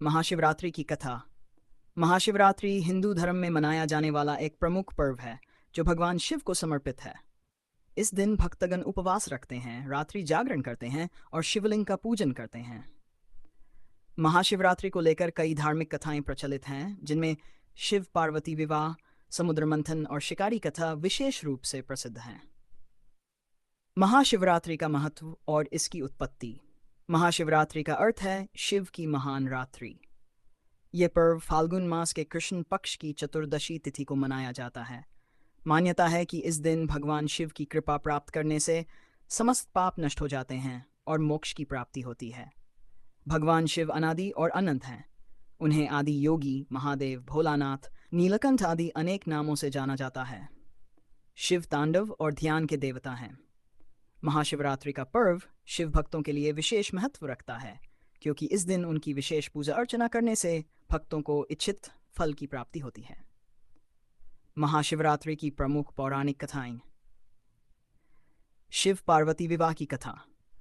महाशिवरात्रि की कथा। महाशिवरात्रि हिंदू धर्म में मनाया जाने वाला एक प्रमुख पर्व है जो भगवान शिव को समर्पित है। इस दिन भक्तगण उपवास रखते हैं, रात्रि जागरण करते हैं और शिवलिंग का पूजन करते हैं। महाशिवरात्रि को लेकर कई धार्मिक कथाएं प्रचलित हैं, जिनमें शिव पार्वती विवाह, समुद्र मंथन और शिकारी कथा विशेष रूप से प्रसिद्ध हैं। महाशिवरात्रि का महत्व और इसकी उत्पत्ति। महाशिवरात्रि का अर्थ है शिव की महान रात्रि। ये पर्व फाल्गुन मास के कृष्ण पक्ष की चतुर्दशी तिथि को मनाया जाता है। मान्यता है कि इस दिन भगवान शिव की कृपा प्राप्त करने से समस्त पाप नष्ट हो जाते हैं और मोक्ष की प्राप्ति होती है। भगवान शिव अनादि और अनंत हैं। उन्हें आदि योगी, महादेव, भोलानाथ, नीलकंठ आदि अनेक नामों से जाना जाता है। शिव तांडव और ध्यान के देवता हैं। महाशिवरात्रि का पर्व शिव भक्तों के लिए विशेष महत्व रखता है, क्योंकि इस दिन उनकी विशेष पूजा अर्चना करने से भक्तों को इच्छित फल की प्राप्ति होती है। महाशिवरात्रि की प्रमुख पौराणिक कथाएं। शिव पार्वती विवाह की कथा।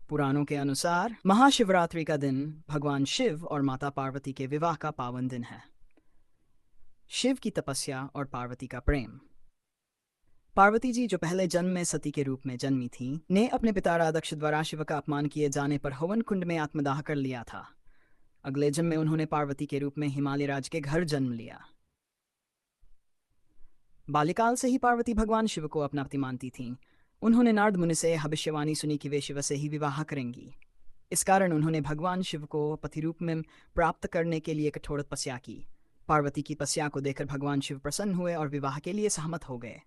पुराणों के अनुसार महाशिवरात्रि का दिन भगवान शिव और माता पार्वती के विवाह का पावन दिन है। शिव की तपस्या और पार्वती का प्रेम। पार्वती जी, जो पहले जन्म में सती के रूप में जन्मी थीं, ने अपने पिता राधक्ष द्वारा शिव का अपमान किए जाने पर हवन कुंड में आत्मदाह कर लिया था। अगले जन्म में उन्होंने पार्वती के रूप में हिमालय राज के घर जन्म लिया। बाल्यकाल से ही पार्वती भगवान शिव को अपना पति मानती थीं। उन्होंने नारद मुनि से भविष्यवाणी सुनी कि वे शिव से ही विवाह करेंगी। इस कारण उन्होंने भगवान शिव को पति रूप में प्राप्त करने के लिए कठोर तपस्या की। पार्वती की तपस्या को देखकर भगवान शिव प्रसन्न हुए और विवाह के लिए सहमत हो गए।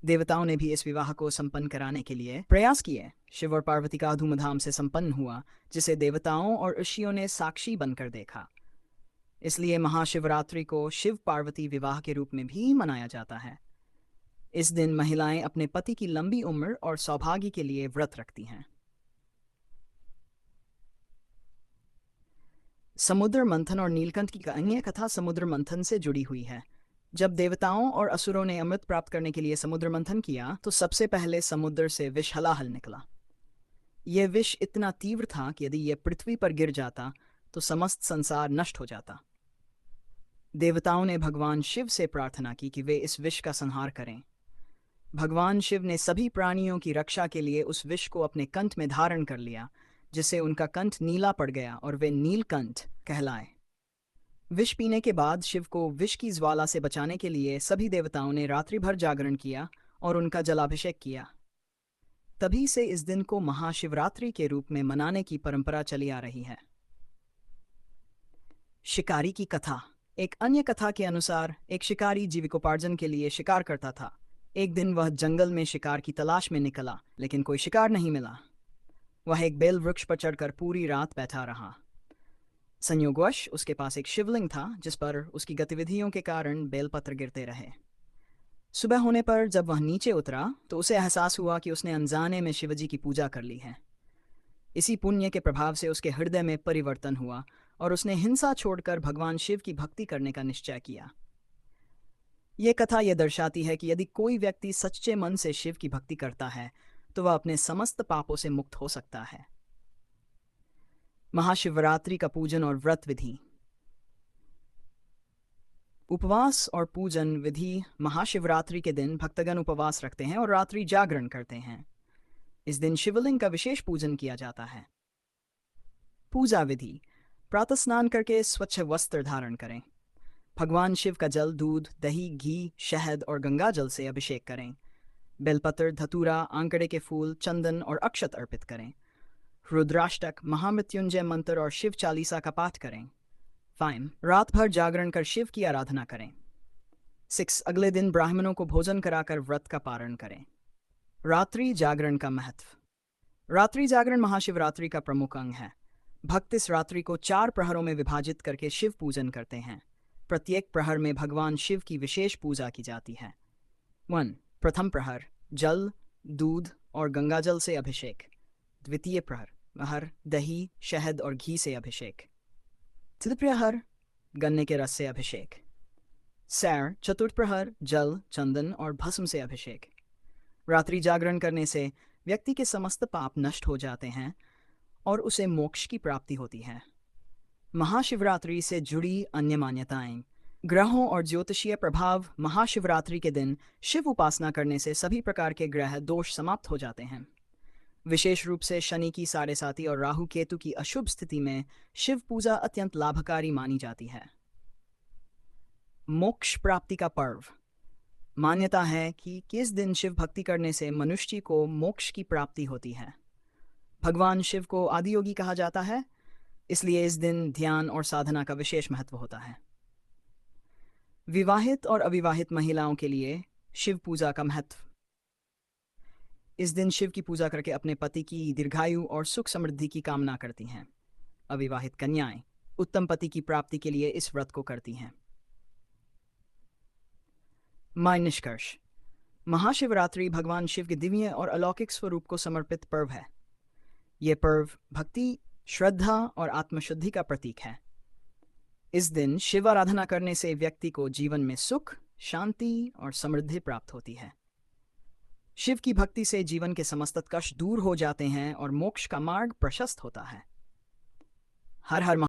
देवताओं ने भी इस विवाह को संपन्न कराने के लिए प्रयास किए। शिव और पार्वती का धूमधाम से संपन्न हुआ, जिसे देवताओं और ऋषियों ने साक्षी बनकर देखा। इसलिए महाशिवरात्रि को शिव पार्वती विवाह के रूप में भी मनाया जाता है। इस दिन महिलाएं अपने पति की लंबी उम्र और सौभाग्य के लिए व्रत रखती हैं। समुद्र मंथन और नीलकंठ की अन्य कथा समुद्र मंथन से जुड़ी हुई है। जब देवताओं और असुरों ने अमृत प्राप्त करने के लिए समुद्र मंथन किया तो सबसे पहले समुद्र से विष हलाहल निकला। यह विष इतना तीव्र था कि यदि यह पृथ्वी पर गिर जाता तो समस्त संसार नष्ट हो जाता। देवताओं ने भगवान शिव से प्रार्थना की कि वे इस विष का संहार करें। भगवान शिव ने सभी प्राणियों की रक्षा के लिए उस विष को अपने कंठ में धारण कर लिया, जिससे उनका कंठ नीला पड़ गया और वे नीलकंठ कहलाए। विष पीने के बाद शिव को विष की ज्वाला से बचाने के लिए सभी देवताओं ने रात्रि भर जागरण किया और उनका जलाभिषेक किया। तभी से इस दिन को महाशिवरात्रि के रूप में मनाने की परंपरा चली आ रही है। शिकारी की कथा। एक अन्य कथा के अनुसार एक शिकारी जीविकोपार्जन के लिए शिकार करता था। एक दिन वह जंगल में शिकार की तलाश में निकला, लेकिन कोई शिकार नहीं मिला। वह एक बेल वृक्ष पर चढ़कर पूरी रात बैठा रहा। संयोगवश उसके पास एक शिवलिंग था, जिस पर उसकी गतिविधियों के कारण बेलपत्र गिरते रहे। सुबह होने पर जब वह नीचे उतरा तो उसे एहसास हुआ कि उसने अनजाने में शिवजी की पूजा कर ली है। इसी पुण्य के प्रभाव से उसके हृदय में परिवर्तन हुआ और उसने हिंसा छोड़कर भगवान शिव की भक्ति करने का निश्चय किया। यह कथा यह दर्शाती है कि यदि कोई व्यक्ति सच्चे मन से शिव की भक्ति करता है तो वह अपने समस्त पापों से मुक्त हो सकता है। महाशिवरात्रि का पूजन और व्रत विधि। उपवास और पूजन विधि। महाशिवरात्रि के दिन भक्तगण उपवास रखते हैं और रात्रि जागरण करते हैं। इस दिन शिवलिंग का विशेष पूजन किया जाता है। पूजा विधि। प्रातः स्नान करके स्वच्छ वस्त्र धारण करें। भगवान शिव का जल, दूध, दही, घी, शहद और गंगा जल से अभिषेक करें। बेलपत्र, धतूरा, आंकड़े के फूल, चंदन और अक्षत अर्पित करें। रुद्राष्टक, महामृत्युंजय मंत्र और शिव चालीसा का पाठ करें। 5. रात भर जागरण कर शिव की आराधना करें। 6. अगले दिन ब्राह्मणों को भोजन कराकर व्रत का पारण करें। रात्रि जागरण का महत्व। रात्रि जागरण महाशिवरात्रि का प्रमुख अंग है। भक्त इस रात्रि को 4 प्रहरों में विभाजित करके शिव पूजन करते हैं। प्रत्येक प्रहर में भगवान शिव की विशेष पूजा की जाती है। 1. प्रथम प्रहर जल, दूध और गंगाजल से अभिषेक। द्वितीय प्रहर दही, शहद और घी से अभिषेक। तृतीय प्रहर गन्ने के रस से अभिषेक। सैर चतुर्थ प्रहर जल, चंदन और भस्म से अभिषेक। रात्रि जागरण करने से व्यक्ति के समस्त पाप नष्ट हो जाते हैं और उसे मोक्ष की प्राप्ति होती है। महाशिवरात्रि से जुड़ी अन्य मान्यताएं। ग्रहों और ज्योतिषीय प्रभाव। महाशिवरात्रि के दिन शिव उपासना करने से सभी प्रकार के ग्रह दोष समाप्त हो जाते हैं। विशेष रूप से शनि की साढ़ेसाती और राहु केतु की अशुभ स्थिति में शिव पूजा अत्यंत लाभकारी मानी जाती है। मोक्ष प्राप्ति का पर्व। मान्यता है कि किस दिन शिव भक्ति करने से मनुष्य को मोक्ष की प्राप्ति होती है। भगवान शिव को आदियोगी कहा जाता है, इसलिए इस दिन ध्यान और साधना का विशेष महत्व होता है। विवाहित और अविवाहित महिलाओं के लिए शिव पूजा का महत्व। इस दिन शिव की पूजा करके अपने पति की दीर्घायु और सुख समृद्धि की कामना करती हैं। अविवाहित कन्याएं उत्तम पति की प्राप्ति के लिए इस व्रत को करती हैं। निष्कर्ष। महाशिवरात्रि भगवान शिव के दिव्य और अलौकिक स्वरूप को समर्पित पर्व है। यह पर्व भक्ति, श्रद्धा और आत्मशुद्धि का प्रतीक है। इस दिन शिव आराधना करने से व्यक्ति को जीवन में सुख, शांति और समृद्धि प्राप्त होती है। शिव की भक्ति से जीवन के समस्त कष्ट दूर हो जाते हैं और मोक्ष का मार्ग प्रशस्त होता है। हर हर